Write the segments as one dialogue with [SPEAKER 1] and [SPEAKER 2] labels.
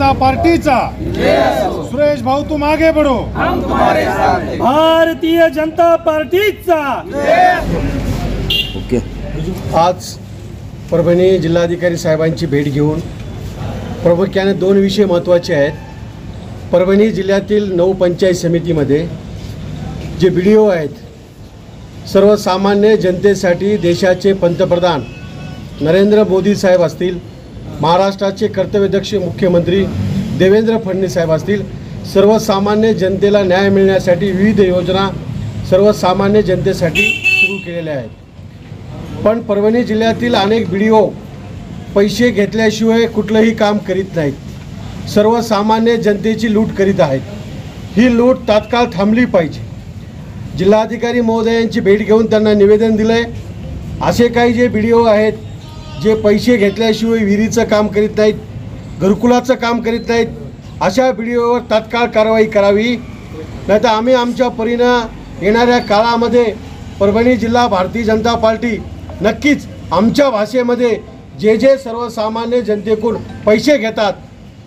[SPEAKER 1] जनता पार्टीचा सुरेश भाऊ तुम आगे बढ़ो,
[SPEAKER 2] हम तुम्हारे साथ हैं।
[SPEAKER 3] भारतीय जनता पार्टीचा
[SPEAKER 4] ओके।
[SPEAKER 5] आज परभणी जिल्हाधिकारी साहेबांची भेट घेऊन प्रामुख्याने दोन विषय महत्त्वाचे आहेत। परभणी जिल्ह्यातील 9 पंचायत समितीमध्ये जे BDO आहेत, सर्वसामान्य जनतेसाठी देशाचे पंतप्रधान नरेंद्र मोदी साहेब असतील, महाराष्ट्राचे कर्तव्यदक्ष मुख्यमंत्री देवेंद्र फडणवीस साहेब असतील, सर्वसामान्य जनतेला न्याय मिळण्यासाठी विविध योजना सर्वसामान्य जनतेसाठी सुरू केलेल्या आहेत। पण परभणी जिल्ह्यातील अनेक BDO पैसे घेतल्याशिवाय कुठलंही काम करीत नाहीत, सर्वसामान्य जनतेची लूट करीत आहेत। ही लूट तात्काळ थांबली पाहिजे। जिल्हाधिकारी महोदयांची भेट घेऊन त्यांना निवेदन दिलं आहे, असे काही जे BDO आहेत जे पैसे घेतल्याशिवाय विहिरीचं काम करीत नाहीत, घरकुलाचं काम करीत नाहीत, अशा BDOवर तात्काळ कारवाई करावी। नाहीतर आम्ही आमच्या परीनं येणाऱ्या काळामध्ये परभणी जिल्हा भारतीय जनता पार्टी नक्कीच आमच्या भाषेमध्ये जे जे सर्वसामान्य जनतेकडून पैसे घेतात,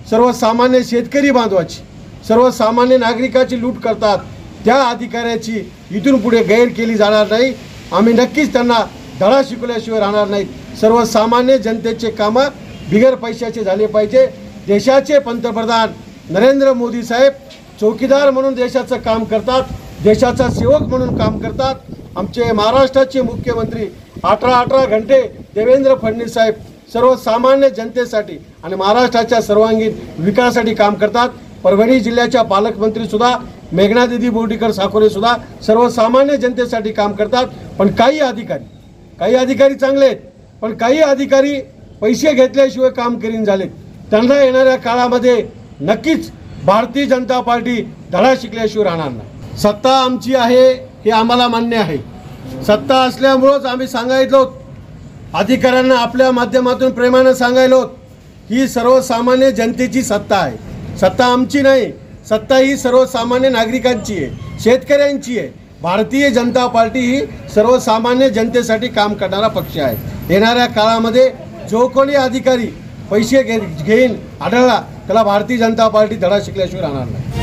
[SPEAKER 5] सर्वसामान्य शेतकरी बांधवाची, सर्वसामान्य नागरिकाची लूट करतात, त्या अधिकाऱ्याची इथून पुढे गैर केली जाणार नाही। आम्ही नक्कीच त्यांना धडा शिकवल्याशिवाय राहणार नाहीत। सर्वसामान्य जनतेचे कामं बिगर पैशाचे झाले पाहिजे। देशाचे पंतप्रधान नरेंद्र मोदी साहेब चौकीदार म्हणून देशाचं काम करतात, देशाचा सेवक म्हणून काम करतात। आमचे महाराष्ट्राचे मुख्यमंत्री 18 घंटे देवेंद्र फडणवीस साहेब सर्वसामान्य जनतेसाठी आणि महाराष्ट्राच्या सर्वांगीण विकासासाठी काम करतात। परभणी जिल्ह्याच्या पालकमंत्रीसुद्धा मेघनादिदी बोर्डीकर साकोरेसुद्धा सर्वसामान्य जनतेसाठी काम करतात। पण काही अधिकारी चांगले आहेत, पण काही अधिकारी पैसे घेतल्याशिवाय काम करीन झालेत। त्यांना येणाऱ्या काळामध्ये नक्कीच भारतीय जनता पार्टी धडा शिकल्याशिवाय राहणार नाही। सत्ता आमची आहे हे आम्हाला मान्य आहे। सत्ता असल्यामुळेच आम्ही सांगायलो, अधिकाऱ्यांना आपल्या माध्यमातून प्रेमानं सांगायलो, ही सर्वसामान्य जनतेची सत्ता आहे, सत्ता आमची नाही। सत्ता ही सर्वसामान्य नागरिकांची आहे, शेतकऱ्यांची आहे। भारतीय जनता पार्टी ही सर्वसामान्य जनतेसाठी काम करणारा पक्ष आहे। येणाऱ्या काळामध्ये जो कोणी अधिकारी पैसे घेईन आढळला त्याला भारतीय जनता पार्टी धडा शिकल्याशिवाय राहणार नाही।